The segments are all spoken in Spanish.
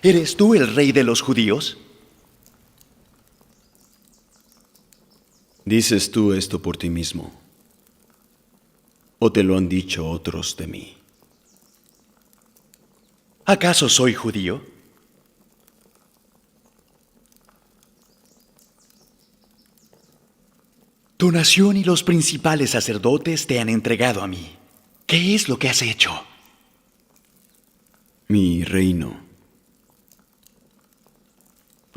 ¿Eres tú el rey de los judíos? ¿Dices tú esto por ti mismo? ¿O te lo han dicho otros de mí? ¿Acaso soy judío? Tu nación y los principales sacerdotes te han entregado a mí. ¿Qué es lo que has hecho? Mi reino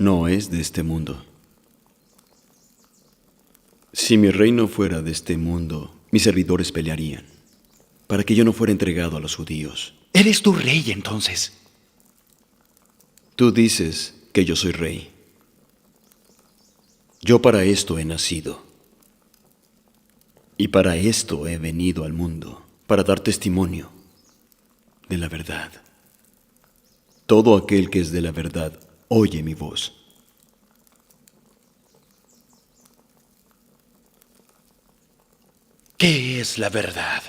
no es de este mundo. Si mi reino fuera de este mundo, mis servidores pelearían para que yo no fuera entregado a los judíos. ¿Eres tu rey entonces? Tú dices que yo soy rey. Yo para esto he nacido. Y para esto he venido al mundo, para dar testimonio de la verdad. Todo aquel que es de la verdad oye mi voz. ¿Qué es la verdad?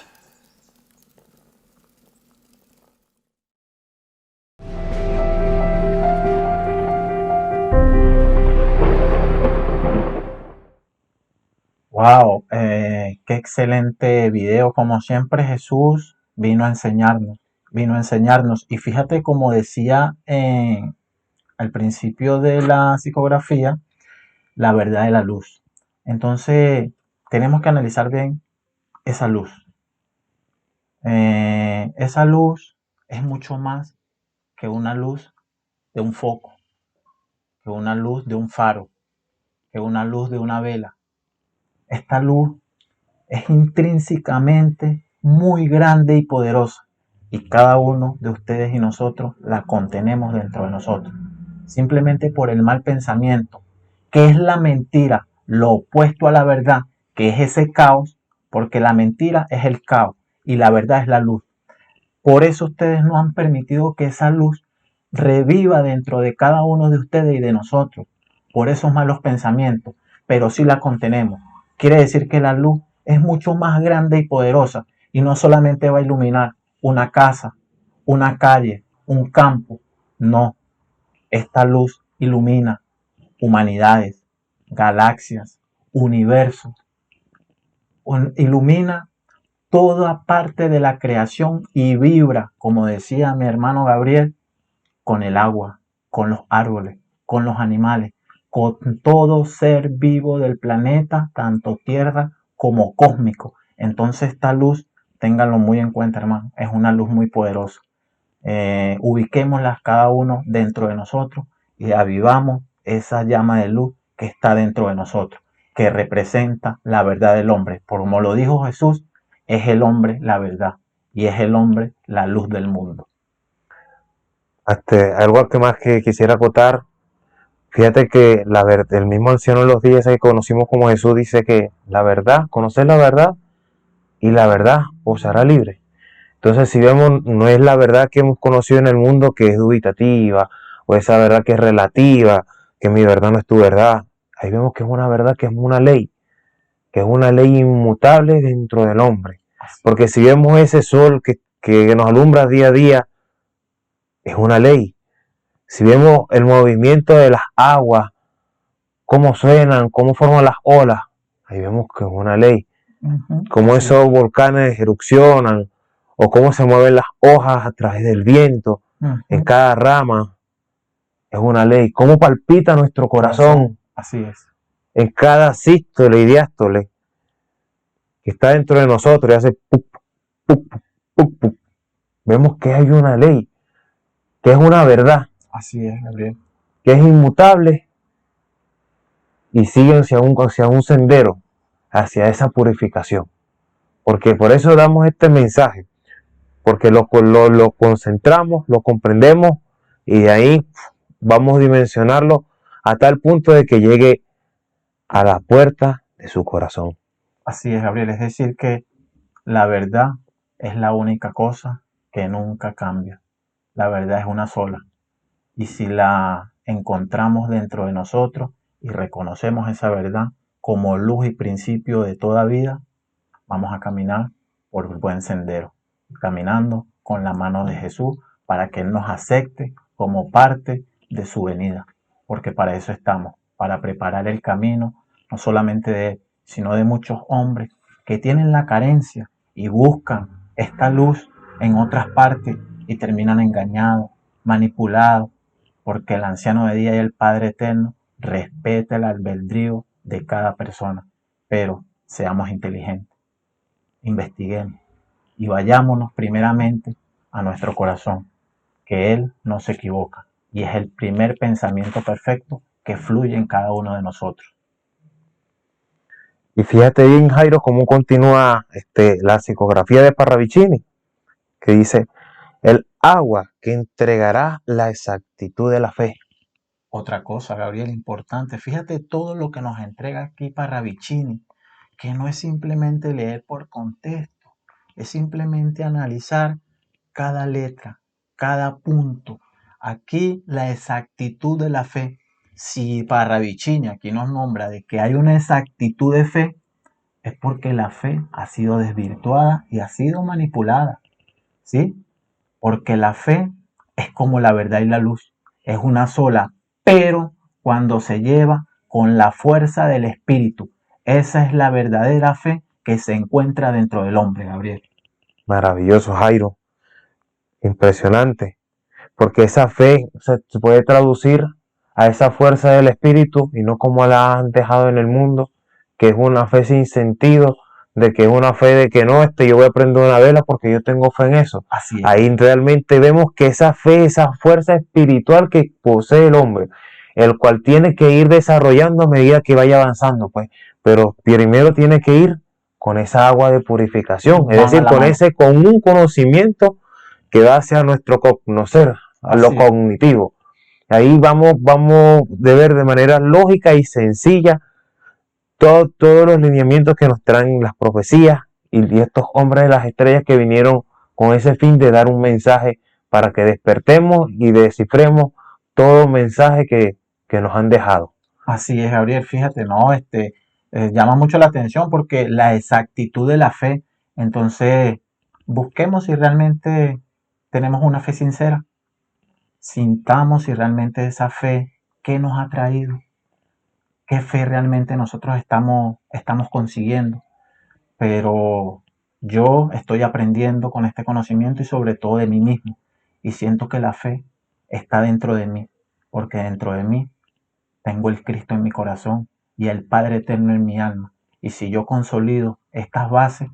Wow, qué excelente video. Como siempre, Jesús vino a enseñarnos. Y fíjate, como decía al principio de la psicografía, la verdad de la luz. Entonces, tenemos que analizar bien esa luz. Esa luz es mucho más que una luz de un foco, que una luz de un faro, que una luz de una vela. Esta luz es intrínsecamente muy grande y poderosa, y cada uno de ustedes y nosotros la contenemos dentro de nosotros, simplemente por el mal pensamiento, que es la mentira, lo opuesto a la verdad, que es ese caos, porque la mentira es el caos y la verdad es la luz. Por eso ustedes no han permitido que esa luz reviva dentro de cada uno de ustedes y de nosotros, por esos malos pensamientos, pero sí la contenemos. Quiere decir que la luz es mucho más grande y poderosa y no solamente va a iluminar una casa, una calle, un campo. No, esta luz ilumina humanidades, galaxias, universos, ilumina toda parte de la creación y vibra, como decía mi hermano Gabriel, con el agua, con los árboles, con los animales, con todo ser vivo del planeta, tanto tierra como cósmico. Entonces esta luz, ténganlo muy en cuenta, hermano, es una luz muy poderosa. Ubiquémoslas cada uno dentro de nosotros y avivamos esa llama de luz que está dentro de nosotros, que representa la verdad del hombre. Por como lo dijo Jesús, es el hombre la verdad y es el hombre la luz del mundo. Algo que más que quisiera acotar, fíjate que el mismo anciano de los días que conocimos como Jesús dice que la verdad, conocer la verdad y la verdad os hará libre. Entonces, si vemos, no es la verdad que hemos conocido en el mundo que es dubitativa, o esa verdad que es relativa, que mi verdad no es tu verdad. Ahí vemos que es una verdad que es que es una ley inmutable dentro del hombre. Porque si vemos ese sol que nos alumbra día a día, es una ley. Si vemos el movimiento de las aguas, cómo suenan, cómo forman las olas, ahí vemos que es una ley. Cómo esos volcanes erupcionan, o cómo se mueven las hojas a través del viento, en cada rama, es una ley. Cómo palpita nuestro corazón, así es, en cada sístole y diástole que está dentro de nosotros y hace pup, pup, pup, pup. Vemos que hay una ley, que es una verdad, así es, Gabriel. que es inmutable y sigue hacia un sendero, hacia esa purificación. Porque por eso damos este mensaje, porque lo concentramos, lo comprendemos y de ahí vamos a dimensionarlo a tal punto de que llegue a la puerta de su corazón. Así es, Gabriel. Es decir, que la verdad es la única cosa que nunca cambia. La verdad es una sola. Y si la encontramos dentro de nosotros y reconocemos esa verdad como luz y principio de toda vida, vamos a caminar por el buen sendero, caminando con la mano de Jesús para que Él nos acepte como parte de su venida, porque para eso estamos, para preparar el camino, no solamente de Él, sino de muchos hombres que tienen la carencia y buscan esta luz en otras partes y terminan engañados, manipulados, porque el anciano de día y el Padre eterno respeta el albedrío de cada persona. Pero seamos inteligentes, investiguemos y vayámonos primeramente a nuestro corazón, que Él no se equivoca y es el primer pensamiento perfecto que fluye en cada uno de nosotros. Y fíjate bien, Jairo, cómo continúa la psicografía de Parravicini, que dice, el agua que entregará la exactitud de la fe. Otra cosa, Gabriel, importante, fíjate todo lo que nos entrega aquí Parravicini, que no es simplemente leer por contexto, es simplemente analizar cada letra, cada punto. Aquí la exactitud de la fe. Si Parravicini aquí nos nombra de que hay una exactitud de fe, es porque la fe ha sido desvirtuada y ha sido manipulada, ¿sí? Porque la fe es como la verdad y la luz, es una sola, pero cuando se lleva con la fuerza del Espíritu, esa es la verdadera fe que se encuentra dentro del hombre, Gabriel. Maravilloso, Jairo. Impresionante. Porque esa fe se puede traducir a esa fuerza del Espíritu y no como la han dejado en el mundo, que es una fe sin sentido, de que es una fe de que no, yo voy a prender una vela porque yo tengo fe en eso. Así es. Ahí realmente vemos que esa fe, esa fuerza espiritual que posee el hombre, el cual tiene que ir desarrollando a medida que vaya avanzando, pues, pero primero tiene que ir con esa agua de purificación, es decir, con un conocimiento que va hacia nuestro conocer, a lo cognitivo. Ahí vamos de ver de manera lógica y sencilla todos los lineamientos que nos traen las profecías y estos hombres de las estrellas que vinieron con ese fin de dar un mensaje para que despertemos y descifremos todo mensaje que nos han dejado. Así es, Gabriel, fíjate, no, llama mucho la atención porque la exactitud de la fe, entonces busquemos si realmente tenemos una fe sincera, sintamos si realmente esa fe, ¿qué nos ha traído? ¿Qué fe realmente nosotros estamos consiguiendo? Pero yo estoy aprendiendo con este conocimiento y sobre todo de mí mismo, y siento que la fe está dentro de mí, porque dentro de mí tengo el Cristo en mi corazón y el Padre eterno en mi alma. Y si yo consolido estas bases,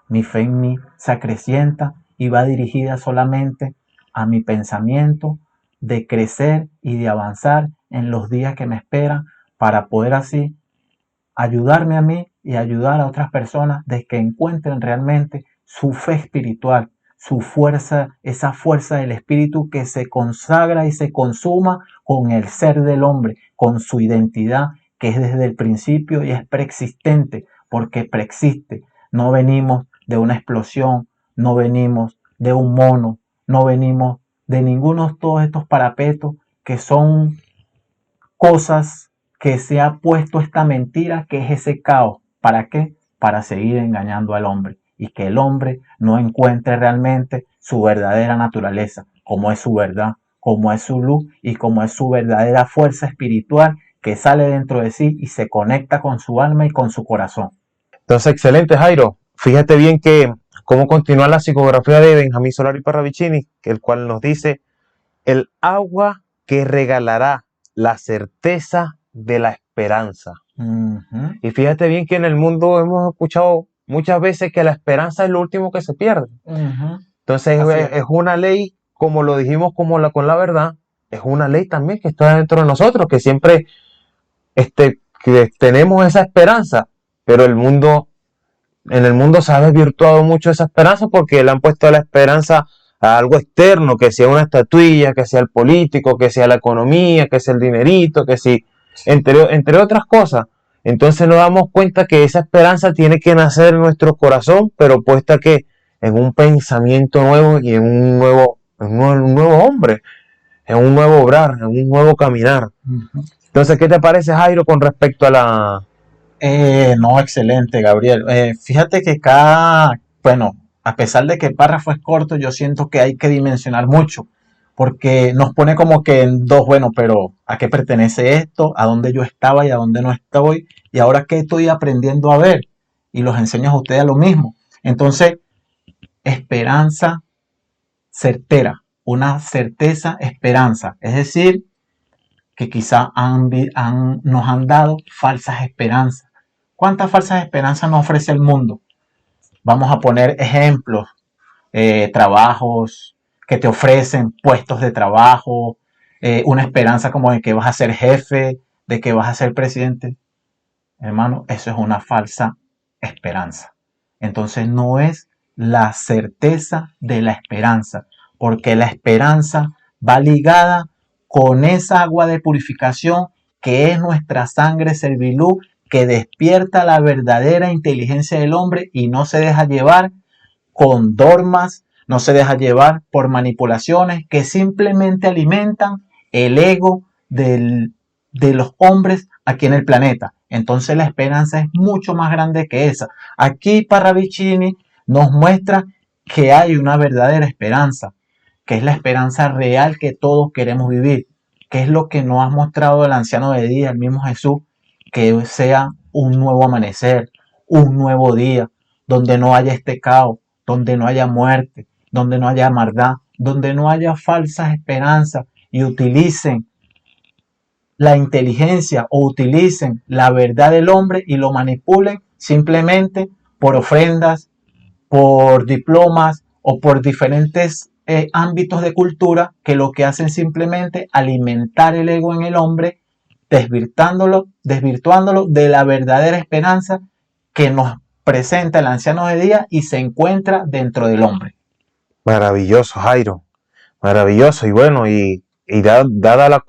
mi fe en mí se acrecienta y va dirigida solamente a mi pensamiento de crecer y de avanzar en los días que me esperan para poder así ayudarme a mí y ayudar a otras personas de que encuentren realmente su fe espiritual, su fuerza, esa fuerza del espíritu que se consagra y se consuma con el ser del hombre, con su identidad que es desde el principio y es preexistente, porque preexiste. No venimos de una explosión, no venimos de un mono, no venimos de ninguno de todos estos parapetos que son cosas que se ha puesto esta mentira que es ese caos. ¿Para qué? Para seguir engañando al hombre y que el hombre no encuentre realmente su verdadera naturaleza, como es su verdad, como es su luz y como es su verdadera fuerza espiritual que sale dentro de sí y se conecta con su alma y con su corazón. Entonces, excelente, Jairo. Fíjate bien que cómo continúa la psicografía de Benjamín Solari Parravicini, el cual nos dice, el agua que regalará la certeza de la esperanza. Y fíjate bien que en el mundo hemos escuchado muchas veces que la esperanza es lo último que se pierde. Entonces es una ley, como lo dijimos con la verdad, es una ley también que está dentro de nosotros, que siempre que tenemos esa esperanza, pero en el mundo se ha desvirtuado mucho esa esperanza porque le han puesto la esperanza a algo externo, que sea una estatuilla, que sea el político, que sea la economía, que sea el dinerito, que sea, entre otras cosas. Entonces nos damos cuenta que esa esperanza tiene que nacer en nuestro corazón, pero puesta que en un pensamiento nuevo y en un nuevo hombre, en un nuevo obrar, en un nuevo caminar. Entonces, ¿qué te parece, Jairo, con respecto a la... No, excelente, Gabriel. Fíjate que a pesar de que el párrafo es corto, yo siento que hay que dimensionar mucho, porque nos pone como que en dos, bueno, pero ¿a qué pertenece esto? ¿A dónde yo estaba y a dónde no estoy? ¿Y ahora qué estoy aprendiendo a ver? Y los enseño a ustedes lo mismo. Entonces, esperanza certera, una certeza esperanza. Es decir, que quizá nos han dado falsas esperanzas. ¿Cuántas falsas esperanzas nos ofrece el mundo? Vamos a poner ejemplos, trabajos que te ofrecen, puestos de trabajo, una esperanza como de que vas a ser jefe, de que vas a ser presidente. Hermano, eso es una falsa esperanza. Entonces no es la certeza de la esperanza, porque la esperanza va ligada con esa agua de purificación que es nuestra sangre servilú, que despierta la verdadera inteligencia del hombre y no se deja llevar con dogmas, no se deja llevar por manipulaciones que simplemente alimentan el ego de los hombres aquí en el planeta. Entonces la esperanza es mucho más grande que esa. Aquí Parravicini nos muestra que hay una verdadera esperanza, que es la esperanza real que todos queremos vivir, que es lo que nos ha mostrado el anciano de día, el mismo Jesús, que sea un nuevo amanecer, un nuevo día, donde no haya este caos, donde no haya muerte, donde no haya maldad, donde no haya falsas esperanzas y utilicen la inteligencia o utilicen la verdad del hombre y lo manipulen simplemente por ofrendas, por diplomas o por diferentes ámbitos de cultura que lo que hacen simplemente alimentar el ego en el hombre, desvirtuándolo de la verdadera esperanza que nos presenta el anciano de día y se encuentra dentro del hombre. Maravilloso, Jairo. Maravilloso. Y bueno, dada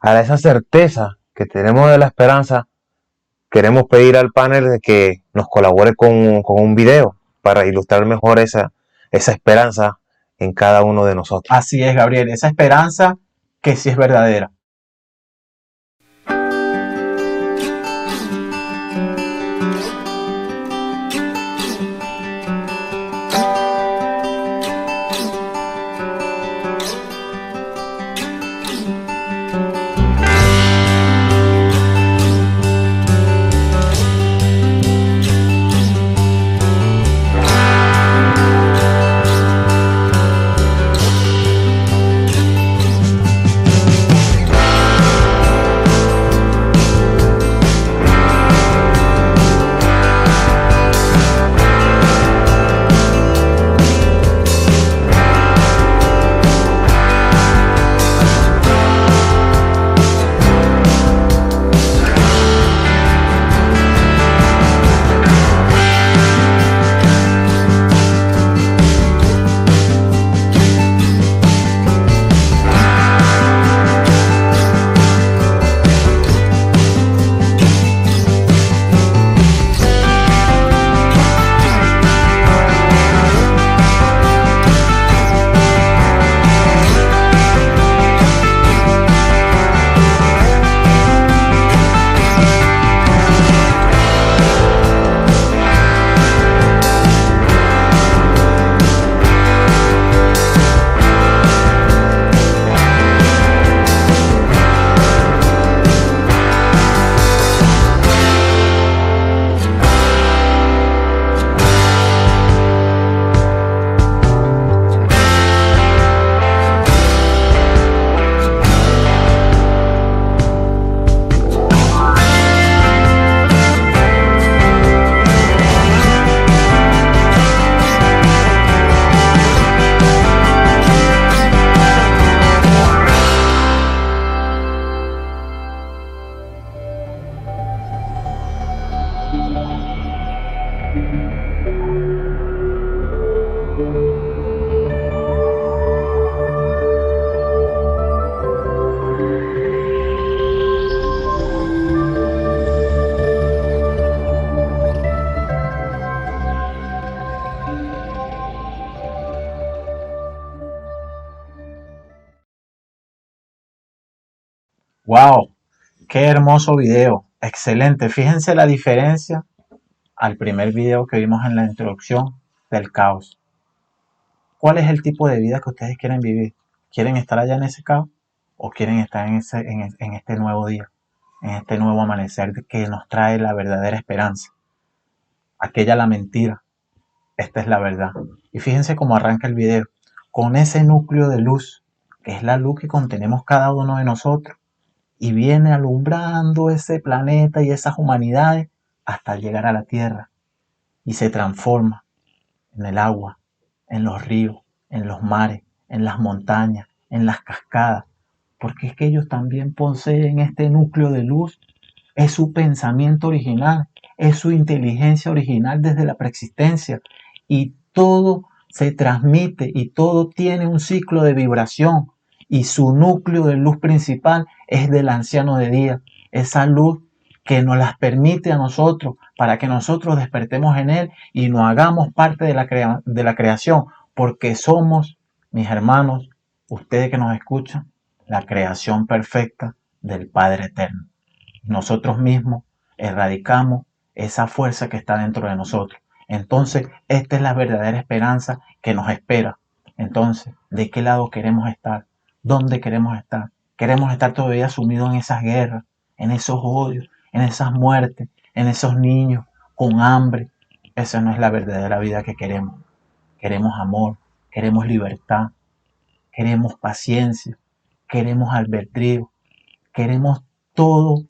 a esa certeza que tenemos de la esperanza, queremos pedir al panel de que nos colabore con un video para ilustrar mejor esa esperanza en cada uno de nosotros. Así es, Gabriel, esa esperanza que sí es verdadera. ¡Wow! ¡Qué hermoso video! Excelente. Fíjense la diferencia al primer video que vimos en la introducción del caos. ¿Cuál es el tipo de vida que ustedes quieren vivir? ¿Quieren estar allá en ese caos o quieren estar en este nuevo día, en este nuevo amanecer que nos trae la verdadera esperanza? Aquella la mentira, esta es la verdad. Y fíjense cómo arranca el video, con ese núcleo de luz, que es la luz que contenemos cada uno de nosotros, y viene alumbrando ese planeta y esas humanidades hasta llegar a la Tierra, y se transforma en el agua, en los ríos, en los mares, en las montañas, en las cascadas, porque es que ellos también poseen este núcleo de luz, es su pensamiento original, es su inteligencia original desde la preexistencia, y todo se transmite y todo tiene un ciclo de vibración, y su núcleo de luz principal es del anciano de día, esa luz que nos las permite a nosotros para que nosotros despertemos en él y nos hagamos parte de la creación, porque somos, mis hermanos, ustedes que nos escuchan, la creación perfecta del Padre Eterno. Nosotros mismos erradicamos esa fuerza que está dentro de nosotros. Entonces, esta es la verdadera esperanza que nos espera. Entonces, ¿de qué lado queremos estar? ¿Dónde queremos estar? ¿Queremos estar todavía sumidos en esas guerras, en esos odios, en esas muertes, en esos niños con hambre? Esa no es la verdadera vida que queremos. Queremos amor, queremos libertad, queremos paciencia, queremos albedrío, queremos todo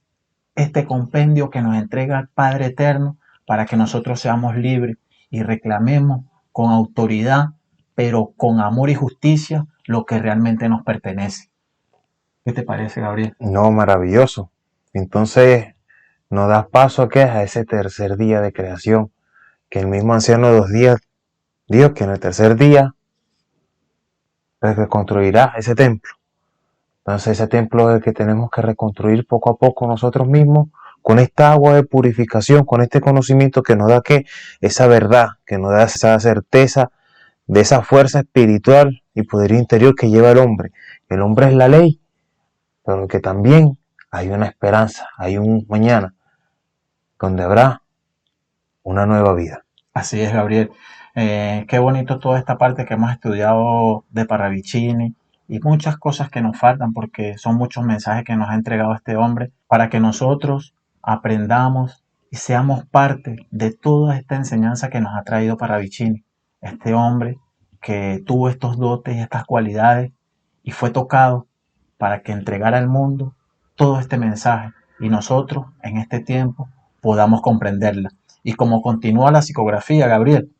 este compendio que nos entrega el Padre Eterno para que nosotros seamos libres y reclamemos con autoridad, pero con amor y justicia, lo que realmente nos pertenece. ¿Qué te parece, Gabriel? No, maravilloso. Entonces nos das paso a ese tercer día de creación, que el mismo anciano de los días dijo que en el tercer día reconstruirá ese templo. Entonces ese templo es el que tenemos que reconstruir poco a poco nosotros mismos con esta agua de purificación, con este conocimiento que nos da esa verdad, que nos da esa certeza de esa fuerza espiritual y poder interior que lleva el hombre. El hombre es la ley, pero que también hay una esperanza, hay un mañana donde habrá una nueva vida. Así es, Gabriel. Qué bonito toda esta parte que hemos estudiado de Parravicini y muchas cosas que nos faltan porque son muchos mensajes que nos ha entregado este hombre para que nosotros aprendamos y seamos parte de toda esta enseñanza que nos ha traído Parravicini. Este hombre que tuvo estos dotes y estas cualidades y fue tocado para que entregara al mundo todo este mensaje y nosotros en este tiempo podamos comprenderla. Y como continúa la psicografía, Gabriel,